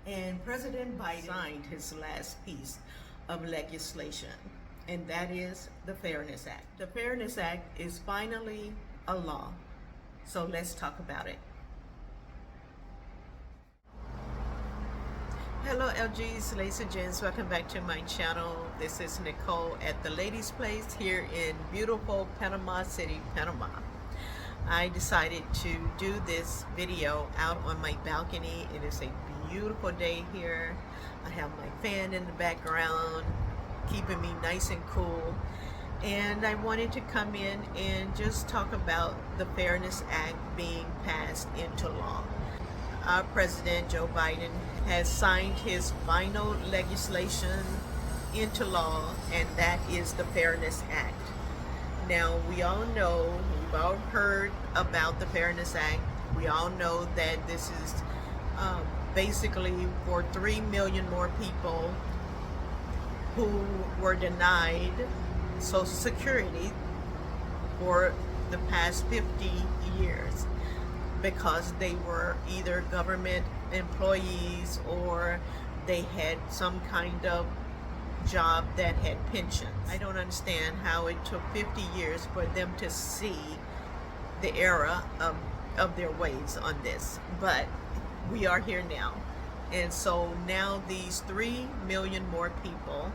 And President Biden signed his last piece of legislation, and that is the Fairness Act. The Fairness Act is finally a law, so let's talk about it. Hello LGs, ladies and gents, welcome back to my channel. This is Nicole at the Ladies Place here in beautiful Panama City, Panama. I decided to do this video out on my balcony. It is a beautiful day here. I have my fan in the background keeping me nice and cool, and I wanted to come in and just talk about the Fairness Act being passed into law. Our President Joe Biden has signed his final legislation into law, and that is the Fairness Act. Now, we all know, we've all heard about the Fairness Act. We all know that this is basically for 3 million more people who were denied Social Security for the past 50 years because they were either government employees or they had some kind of job that had pensions. I don't understand how it took 50 years for them to see the error of their ways on this, but we are here now. And so now these 3 million more people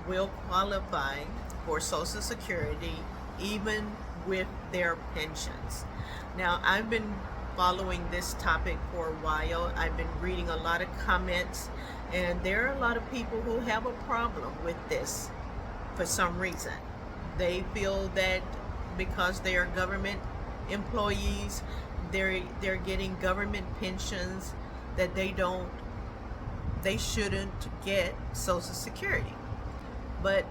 will qualify for Social Security even with their pensions. Now, I've been following this topic for a while. I've been reading a lot of comments, and there are a lot of people who have a problem with this for some reason. They feel that because they are government employees, they're getting government pensions, that they shouldn't get Social Security. But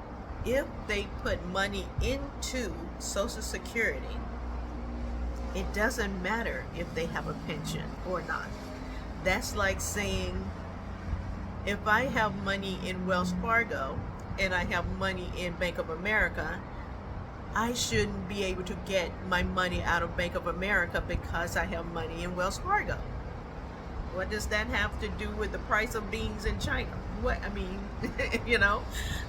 if they put money into Social Security, it doesn't matter if they have a pension or not. That's like saying, if I have money in Wells Fargo and I have money in Bank of America, I shouldn't be able to get my money out of Bank of America because I have money in Wells Fargo. What does that have to do with the price of beans in China? What, I mean, you know,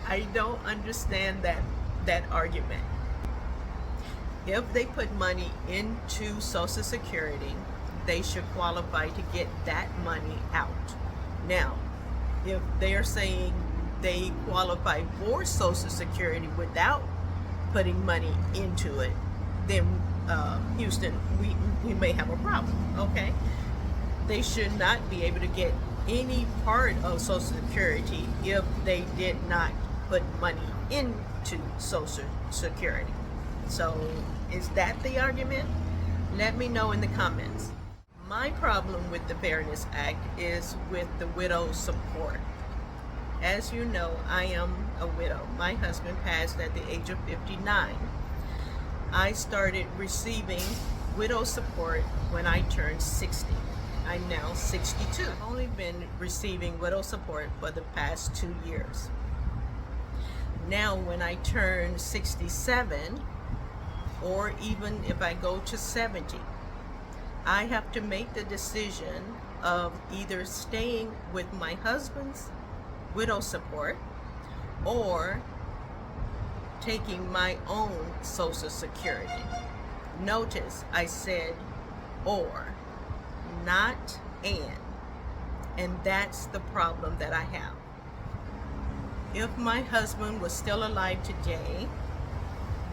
I don't understand that argument. If they put money into Social Security, they should qualify to get that money out. Now, if they're saying they qualify for Social Security without putting money into it, then Houston, we may have a problem, okay? They should not be able to get any part of Social Security if they did not put money into Social Security. So, is that the argument? Let me know in the comments. My problem with the Fairness Act is with the widow support. As you know, I am a widow. My husband passed at the age of 59. I started receiving widow support when I turned 60. I'm now 62. I've only been receiving widow support for the past 2 years. Now, when I turn 67, or even if I go to 70, I have to make the decision of either staying with my husband's widow support or taking my own Social Security. Notice I said or, not and that's the problem that I have. If my husband was still alive today,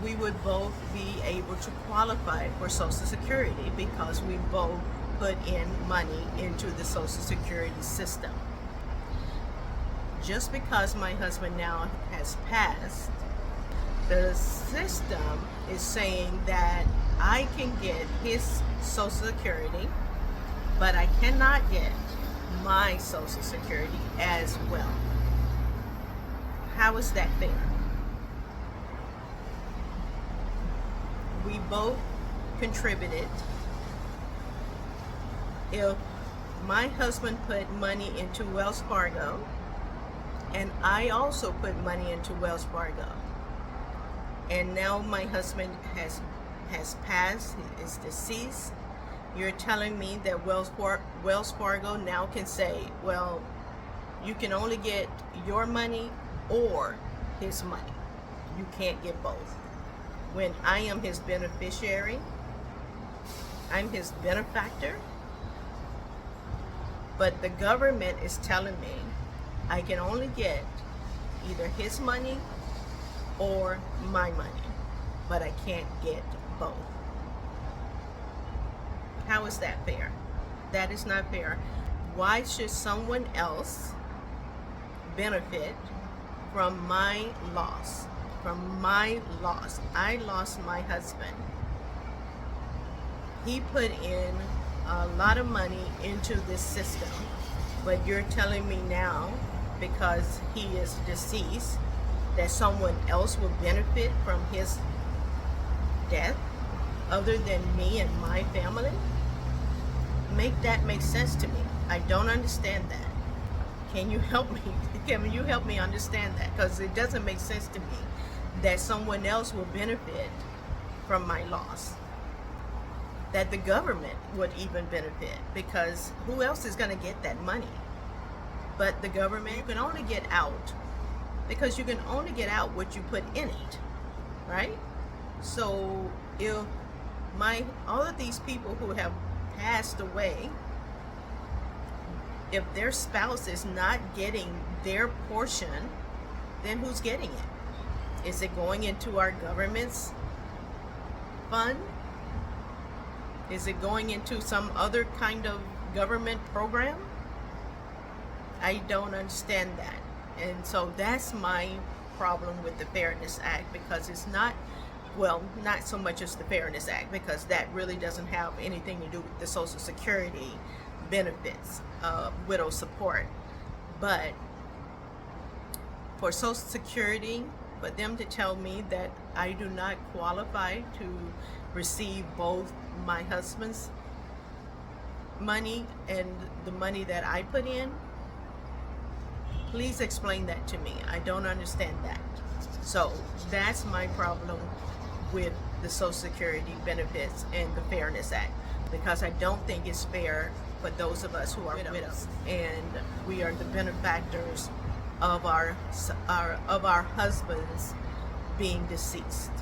we would both be able to qualify for Social Security because we both put in money into the Social Security system. Just because my husband now has passed, the system is saying that I can get his Social Security, but I cannot get my Social Security as well. How is that fair? We both contributed. If my husband put money into Wells Fargo, and I also put money into Wells Fargo, and now my husband has passed, he is deceased, you're telling me that Wells Fargo now can say, well, You can only get your money or his money. You can't get both. When I am his beneficiary, I'm his benefactor, but the government is telling me I can only get either his money or my money, but I can't get both. How is that fair? That is not fair. Why should someone else benefit from my loss? From my loss. I lost my husband. He put in a lot of money into this system, but you're telling me now, because he is deceased, that someone else will benefit from his death other than me and my family? Make that make sense to me. I don't understand that. Can you help me? Can you help me understand that? Because it doesn't make sense to me that someone else will benefit from my loss, that the government would even benefit, because who else is going to get that money but the government? You can only get out, because you can only get out what you put in it, right? So if all of these people who have passed away, if their spouse is not getting their portion, then who's getting it? Is it going into our government's fund? Is it going into some other kind of government program? I don't understand that. And so that's my problem with the Fairness Act, because it's not, well, not so much as the Fairness Act, because that really doesn't have anything to do with the Social Security benefits, widow support. But for Social Security, for them to tell me that I do not qualify to receive both my husband's money and the money that I put in, please explain that to me. I don't understand that. So that's my problem with the Social Security benefits and the Fairness Act, because I don't think it's fair for those of us who are widows and we are the benefactors of our husbands being deceased.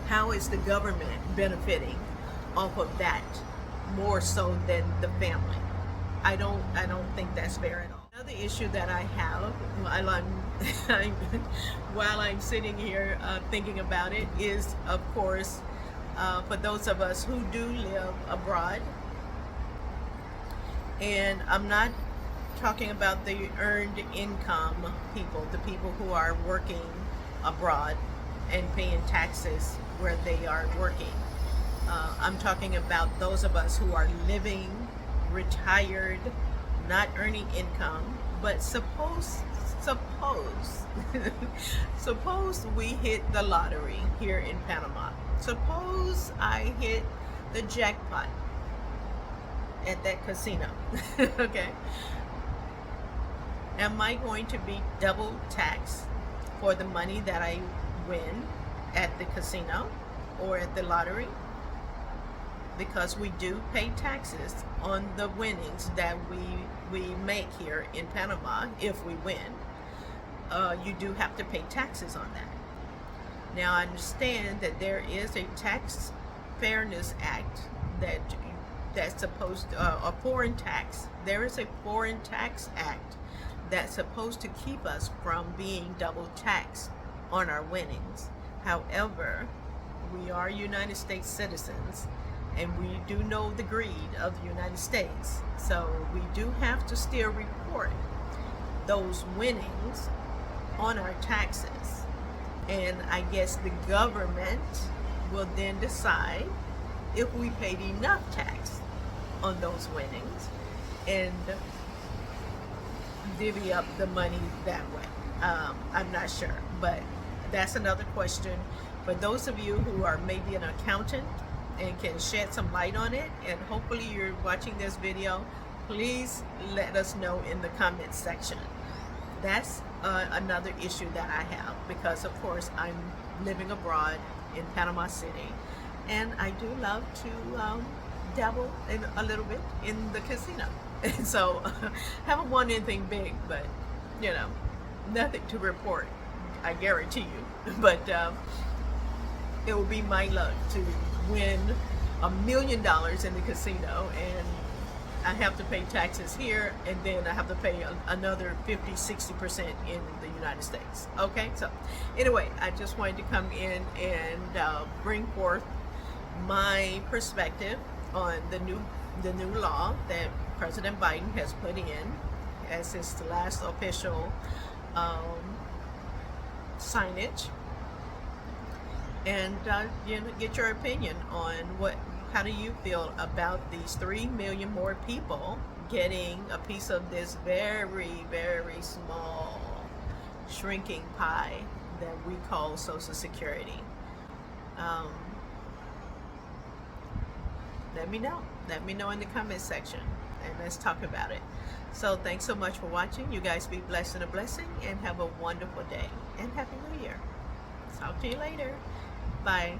How is the government benefiting off of that more so than the family? I don't think that's fair at all. Another issue that I have while I'm sitting here thinking about it is, of course, for those of us who do live abroad, and I'm not talking about the earned income people, the people who are working abroad and paying taxes where they are working. I'm talking about those of us who are living, retired, not earning income, but suppose we hit the lottery here in Panama. Suppose I hit the jackpot at that casino. Okay. Am I going to be double taxed for the money that I win at the casino or at the lottery? Because we do pay taxes on the winnings that we make here in Panama. If we win, you do have to pay taxes on that. Now, I understand that there is a Tax Fairness Act that's supposed to, a foreign tax. There is a foreign tax act that's supposed to keep us from being double taxed on our winnings. However, we are United States citizens, and we do know the greed of the United States. So we do have to still report those winnings on our taxes. And I guess the government will then decide if we paid enough tax on those winnings and divvy up the money that way. I'm not sure, but that's another question. For those of you who are maybe an accountant and can shed some light on it, and hopefully you're watching this video, please let us know in the comments section. That's another issue that I have, because of course I'm living abroad in Panama City, and I do love to dabble in a little bit in the casino. And so haven't won anything big, but you know, nothing to report, I guarantee you. But it will be my luck to win $1 million in the casino, and I have to pay taxes here, and then I have to pay another 50-60% in the United States. Okay, so anyway, I just wanted to come in and bring forth my perspective on the new law that President Biden has put in as his last official signage, and get your opinion on how do you feel about these 3 million more people getting a piece of this very, very small shrinking pie that we call Social Security. Let me know. Let me know in the comment section, and let's talk about it. So thanks so much for watching. You guys be blessed and a blessing, and have a wonderful day, and Happy New Year. Talk to you later. Bye.